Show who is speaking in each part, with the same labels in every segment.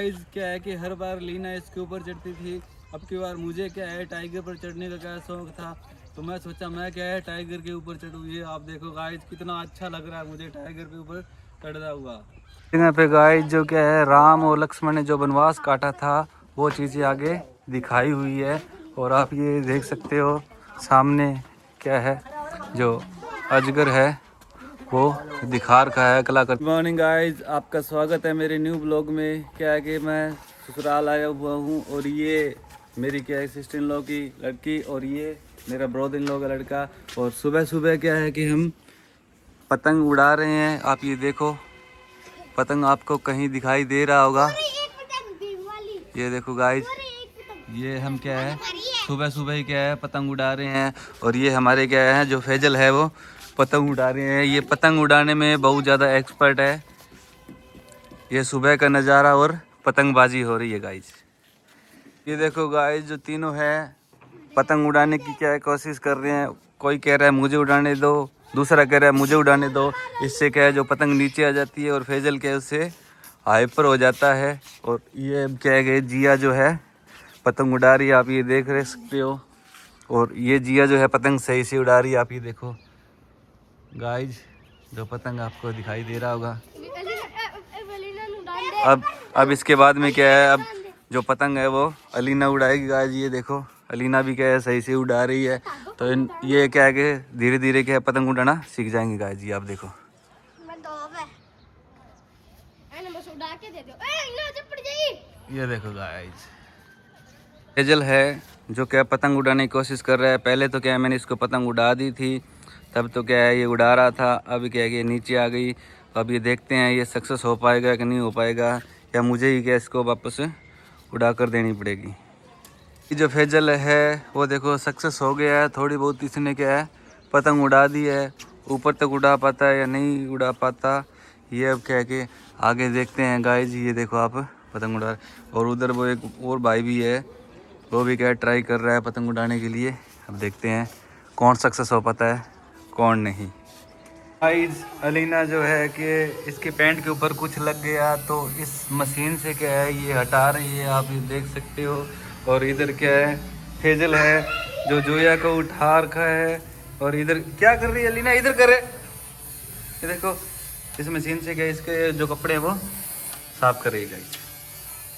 Speaker 1: Guys क्या है कि हर बार लीना इसके ऊपर चढ़ती थी, अब की बार मुझे क्या है टाइगर पर चढ़ने का क्या शौक था, तो मैं सोचा मैं क्या है टाइगर के ऊपर चढ़ूँ। ये आप देखो गाइस कितना अच्छा लग रहा है मुझे टाइगर के ऊपर चढ़ता हुआ। यहाँ पे गाइस जो क्या है राम और लक्ष्मण ने जो वनवास काटा था वो चीज़ें आगे दिखाई हुई है, और आप ये देख सकते हो सामने क्या है जो अजगर है वो दिखा रखा है कलाकार। गुड मॉर्निंग गाइस, आपका स्वागत है मेरे न्यू ब्लॉग में। क्या है कि मैं ससुराल आया हुआ हूँ और ये मेरी क्या है सिस्टर इन लॉ की लड़की और ये मेरा ब्रदर इन लॉ का लड़का, और सुबह सुबह क्या है कि हम पतंग उड़ा रहे हैं। आप ये देखो पतंग आपको कहीं दिखाई दे रहा होगा, ये देखो गाइस, ये हम क्या है सुबह सुबह ही क्या है पतंग उड़ा रहे हैं। और ये हमारे क्या है जो फैजल है वो पतंग उड़ा रहे हैं। ये पतंग उड़ाने में बहुत ज़्यादा एक्सपर्ट है। ये सुबह का नज़ारा और पतंगबाजी हो रही है गाइस। ये देखो गाइस जो तीनों है पतंग उड़ाने की क्या है कोशिश कर रहे हैं। कोई कह रहा है मुझे उड़ाने दो, दूसरा कह रहा है मुझे उड़ाने दो। इससे क्या है जो पतंग नीचे आ जाती है और फैजल क्या है उससे हाइपर हो जाता है। और ये क्या है कि जिया जो है पतंग उड़ा रही है, आप ये देख रहे सकते हो। और ये जिया जो है पतंग सही से उड़ा रही है, आप ये देखो गाइज जो पतंग आपको दिखाई दे रहा होगा। अब इसके बाद में क्या है, अब जो पतंग है वो अलीना उड़ाएगी गाइज। ये देखो अलीना भी क्या है सही से उड़ा रही है। तो ये क्या है कि धीरे धीरे क्या है पतंग उड़ाना सीख जाएंगे गाइज। ये आप देखो ये देखो गाइज फैजल है जो क्या पतंग उड़ाने की कोशिश कर रहा है। पहले तो क्या है मैंने इसको पतंग उड़ा दी थी, तब तो क्या है ये उड़ा रहा था। अभी क्या है कि नीचे आ गई। अब ये देखते हैं ये सक्सेस हो पाएगा कि नहीं हो पाएगा, या मुझे ही क्या इसको वापस उड़ा कर देनी पड़ेगी। ये जो फैजल है वो देखो सक्सेस हो गया है। थोड़ी बहुत इसने क्या है पतंग उड़ा दी है, ऊपर तक उड़ा पाता है या नहीं उड़ा पाता ये अब क्या है कि आगे देखते हैं गाइज। ये देखो आप पतंग उड़ा, और उधर वो एक और भाई भी है वो भी क्या ट्राई कर रहा है पतंग उड़ाने के लिए। अब देखते हैं कौन सक्सेस हो पाता है कौन नहीं। गाइस अलीना जो है कि इसके पैंट के ऊपर कुछ लग गया तो इस मशीन से क्या है ये हटा रही है, आप ये देख सकते हो। और इधर क्या है फैजल है जो जोया को उठा रखा है। और इधर क्या कर रही है अलीना, इधर करे। ये देखो इस मशीन से क्या इसके जो कपड़े हैं वो साफ कर रही है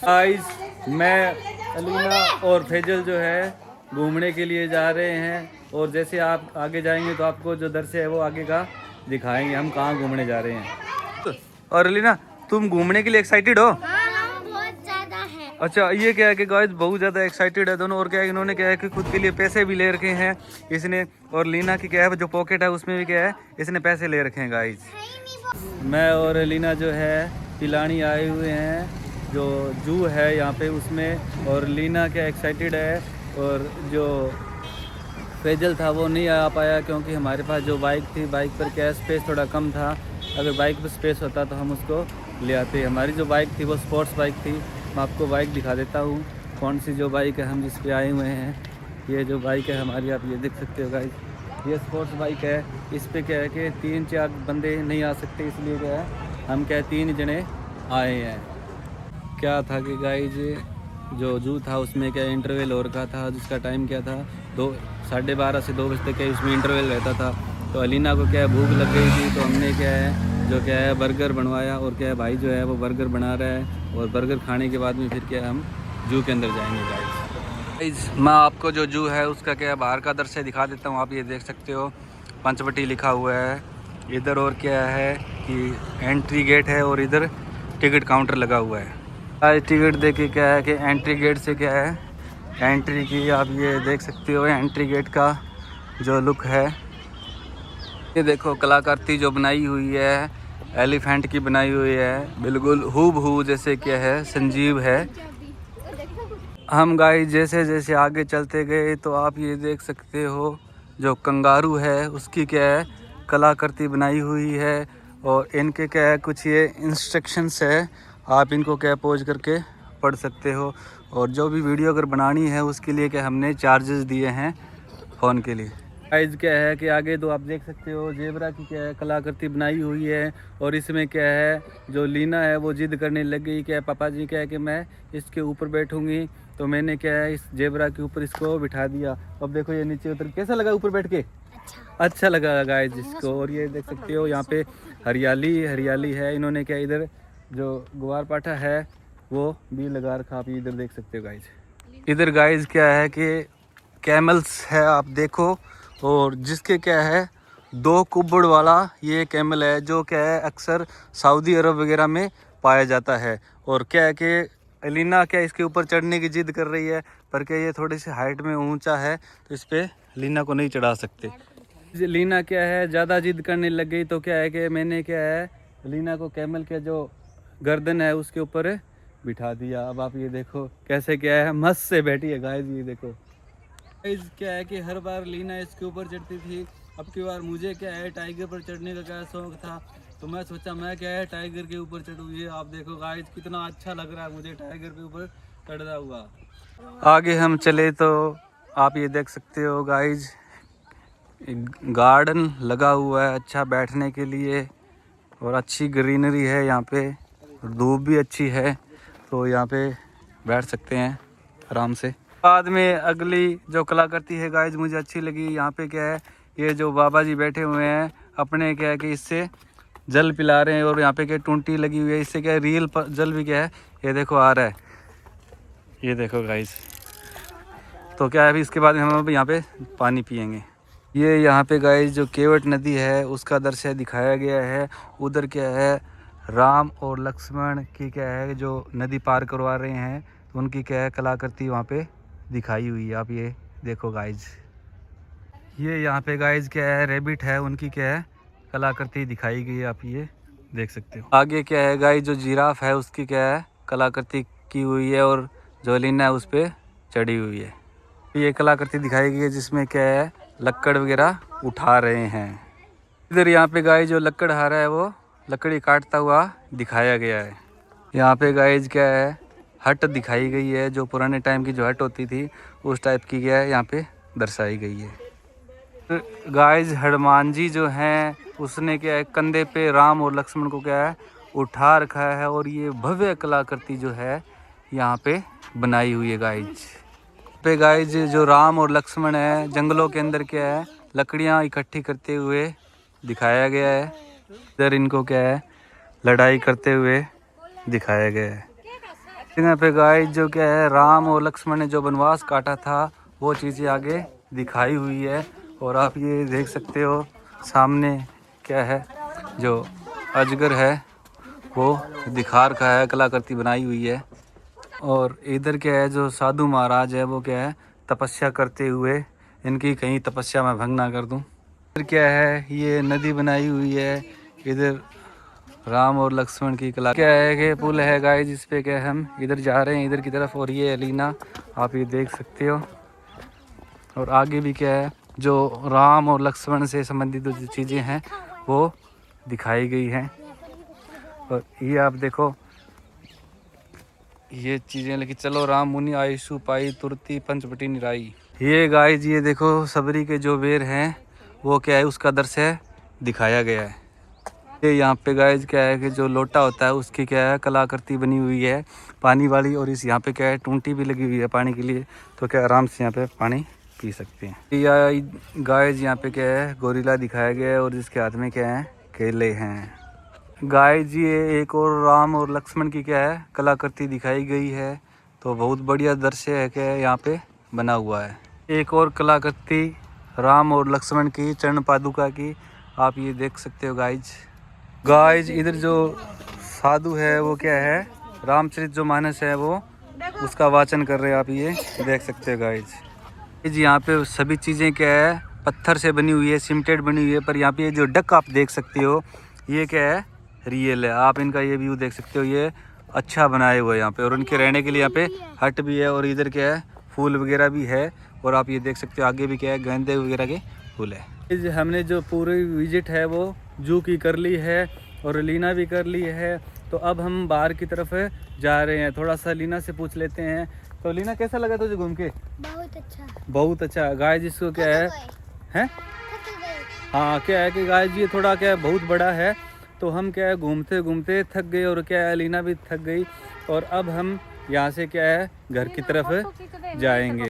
Speaker 1: गाइस। मैं अलीना और फैजल जो है घूमने के लिए जा रहे हैं, और जैसे आप आगे जाएंगे तो आपको जो दृश्य है वो आगे का दिखाएंगे हम कहाँ घूमने जा रहे हैं। और अलीना तुम घूमने के लिए एक्साइटेड हो?
Speaker 2: हाँ, बहुत ज्यादा है।
Speaker 1: अच्छा ये क्या है कि गाइस बहुत ज़्यादा एक्साइटेड है दोनों। और क्या है इन्होंने क्या है कि खुद के लिए पैसे भी ले रखे हैं इसने, और लीना की क्या है जो पॉकेट है उसमें भी क्या है इसने पैसे ले रखे हैं गाइस। मैं और अलीना जो है पिलानी आए हुए हैं जो जू है यहाँ पे उसमें, और लीना क्या एक्साइटेड है। और जो फैजल था वो नहीं आ पाया क्योंकि हमारे पास जो बाइक थी बाइक पर क्या स्पेस थोड़ा कम था। अगर बाइक पर स्पेस होता तो हम उसको ले आते। हमारी जो बाइक थी वो स्पोर्ट्स बाइक थी। मैं आपको बाइक दिखा देता हूँ कौन सी जो बाइक है हम जिस पे आए हुए हैं। ये जो बाइक है हमारी आप ये देख सकते हो गाइस, ये स्पोर्ट्स बाइक है। इस पे क्या है कि 3-4 बंदे नहीं आ सकते, इसलिए क्या है हम क्या 3 जने आए हैं। क्या था कि गाइज जो जू था उसमें क्या इंटरवल हो रखा था, जिसका टाइम क्या था 12:30 से 2 बजे तक क्या इसमें इंटरवल रहता था। तो अलीना को क्या है भूख लग गई थी, तो हमने क्या है जो क्या है बर्गर बनवाया, और क्या है भाई जो है वो बर्गर बना रहा है। और बर्गर खाने के बाद में फिर क्या हम जू के अंदर जाएंगे गाइज। मैं आपको जो जू है उसका क्या बाहर का दृश्य दिखा देता हूँ। आप ये देख सकते हो पंचवटी लिखा हुआ है इधर, और क्या है कि एंट्री गेट है और इधर टिकट काउंटर लगा हुआ है। आज टिकट देके क्या है कि एंट्री गेट से क्या है एंट्री की, आप ये देख सकते हो एंट्री गेट का जो लुक है। ये देखो कलाकृति जो बनाई हुई है एलिफेंट की बनाई हुई है, बिल्कुल हूबहू जैसे क्या है संजीव है। हम गाइस जैसे जैसे आगे चलते गए तो आप ये देख सकते हो जो कंगारू है उसकी क्या है कलाकृति बनाई हुई है। और इनके क्या है कुछ ये इंस्ट्रक्शंस है, आप इनको क्या पोज करके पढ़ सकते हो। और जो भी वीडियो अगर बनानी है उसके लिए क्या हमने चार्जेस दिए हैं फ़ोन के लिए। गाइस क्या है कि आगे तो आप देख सकते हो जेबरा की क्या है कलाकृति बनाई हुई है। और इसमें क्या है जो लीना है वो जिद करने लग गई, क्या है पापा जी क्या है कि मैं इसके ऊपर बैठूंगी। तो मैंने क्या है इस जेबरा के ऊपर इसको बिठा दिया। अब देखो ये नीचे उतर, कैसा लगा ऊपर बैठ के? अच्छा लगा गाइस इसको। और ये देख सकते हो यहाँ पे हरियाली हरियाली है। इन्होंने क्या इधर जो ग्वार पाठा है वो भी लगा रखा, आप इधर देख सकते हो गाइस। इधर गाइस क्या है कि कैमल्स है आप देखो, और जिसके क्या है 2 कुब्बड़ वाला ये कैमल है जो क्या है अक्सर सऊदी अरब वगैरह में पाया जाता है। और क्या है कि लीना क्या इसके ऊपर चढ़ने की जिद कर रही है, पर क्या ये थोड़ी सी हाइट में ऊंचा है तो इस पर लीना को नहीं चढ़ा सकते। लीना क्या है ज़्यादा जिद करने लग गई, तो क्या है कि मैंने क्या है लीना को कैमल के जो गर्दन है उसके ऊपर बिठा दिया। अब आप ये देखो कैसे क्या है मस्त से बैठी है गाइस। ये देखो गाइस क्या है कि हर बार लीना इसके ऊपर चढ़ती थी, अब की बार मुझे क्या है टाइगर पर चढ़ने का क्या शौक था, तो मैं सोचा मैं क्या है टाइगर के ऊपर चढ़ूँ। ये आप देखो गाइस कितना अच्छा लग रहा है मुझे टाइगर के ऊपर चढ़ता हुआ। आगे हम चले तो आप ये देख सकते हो गाइस गार्डन लगा हुआ है अच्छा बैठने के लिए, और अच्छी ग्रीनरी है यहाँ पे, धूप भी अच्छी है, तो यहाँ पे बैठ सकते हैं आराम से। बाद में अगली जो कलाकृति है गाइस मुझे अच्छी लगी। यहाँ पे क्या है ये जो बाबा जी बैठे हुए हैं अपने क्या है कि इससे जल पिला रहे हैं, और यहाँ पे क्या टूंटी लगी हुई है, इससे क्या है रियल जल भी क्या है ये देखो आ रहा है, ये देखो गाइस। तो क्या है अभी इसके बाद हम यहाँ पे पानी पियेंगे। ये यहाँ पे गाइस जो केवट नदी है उसका दृश्य दिखाया गया है। उधर क्या है राम और लक्ष्मण की क्या है जो नदी पार करवा रहे हैं, तो उनकी क्या है कलाकृति वहाँ पे दिखाई हुई है। आप ये देखो गाइस, ये यहाँ पे गाइस क्या है रेबिट है उनकी क्या है कलाकृति दिखाई गई है, आप ये देख सकते हो। आगे क्या है गाइस जो जिराफ है उसकी क्या है कलाकृति की हुई है, और जो लीना है उस पर चढ़ी हुई है। ये कलाकृति दिखाई गई है जिसमें क्या है लक्कड़ वगैरह उठा रहे हैं। इधर यहाँ पे गाइस जो लक्कड़हारा है वो लकड़ी काटता हुआ दिखाया गया है। यहाँ पे गाइस क्या है हट दिखाई गई है, जो पुराने टाइम की जो हट होती थी उस टाइप की क्या है यहाँ पे दर्शाई गई है। गाइस हनुमान जी जो हैं उसने क्या है कंधे पे राम और लक्ष्मण को क्या है उठा रखा है, और ये भव्य कलाकृति जो है यहाँ पे बनाई हुई है गाइस। पे गाइस जो राम और लक्ष्मण है जंगलों के अंदर क्या है लकड़ियाँ इकट्ठी करते हुए दिखाया गया है। इधर इनको क्या है लड़ाई करते हुए दिखाया गया है। यहाँ पे गाइस जो क्या है राम और लक्ष्मण ने जो वनवास काटा था वो चीज़ें आगे दिखाई हुई है। और आप ये देख सकते हो सामने क्या है जो अजगर है वो दिखा रखा है, कलाकृति बनाई हुई है। और इधर क्या है जो साधु महाराज है वो क्या है तपस्या करते हुए, इनकी कहीं तपस्या में भंग ना कर दूं। इधर क्या है ये नदी बनाई हुई है, इधर राम और लक्ष्मण की कला क्या है कि पुल है गाइस जिस पे क्या हम इधर जा रहे हैं इधर की तरफ, और ये लीना आप ये देख सकते हो। और आगे भी क्या है जो राम और लक्ष्मण से संबंधित जो चीज़ें हैं वो दिखाई गई हैं। और ये आप देखो ये चीज़ें लेकिन चलो राम मुनि आयुषु पाई तुरती पंचवटी निराई। ये गाइस ये देखो सबरी के जो बेर हैं वो क्या है उसका दृश्य दिखाया गया है। ये यहाँ पे गाइस क्या है कि जो लोटा होता है उसकी क्या है कलाकृति बनी हुई है पानी वाली, और इस यहाँ पे क्या है टूंटी भी लगी हुई है पानी के लिए, तो क्या आराम से यहाँ पे पानी पी सकते हैं। या गाइस यहाँ पे क्या है गोरिल्ला दिखाया गया है, और जिसके हाथ में क्या है केले हैं। गाइस ये एक और राम और लक्ष्मण की क्या है कलाकृति दिखाई गई है, तो बहुत बढ़िया दृश्य है क्या यहाँ पे बना हुआ है। एक और कलाकृति राम और लक्ष्मण की चरण पादुका की आप ये देख सकते हो गाइस। इधर जो साधु है वो क्या है रामचरित जो मानस है वो उसका वाचन कर रहे हैं, आप ये देख सकते हो गाइस। यहाँ पे सभी चीज़ें क्या है पत्थर से बनी हुई है, सीमेंटेड बनी हुई है, पर यहाँ पे जो डक आप देख सकते हो ये क्या है रियल है। आप इनका ये व्यू देख सकते हो, ये अच्छा बनाए हुए यहाँ पे, और उनके रहने के लिए यहाँ पे हट भी है, और इधर क्या है फूल वगैरह भी है, और आप ये देख सकते हो आगे भी क्या है गेंदे वगैरह के फूल है। हमने जो पूरी विजिट है वो जू की कर ली है और लीना भी कर ली है, तो अब हम बाहर की तरफ जा रहे हैं। थोड़ा सा लीना से पूछ लेते हैं। तो लीना कैसा लगा तुझे घूम के?
Speaker 2: बहुत अच्छा।
Speaker 1: बहुत अच्छा गाइस। इसको क्या है हाँ क्या है कि गाइस ये थोड़ा क्या है बहुत बड़ा है, तो हम क्या है घूमते घूमते थक गए और क्या है अलीना भी थक गई और अब हम यहाँ से क्या है घर की तरफ जाएंगे।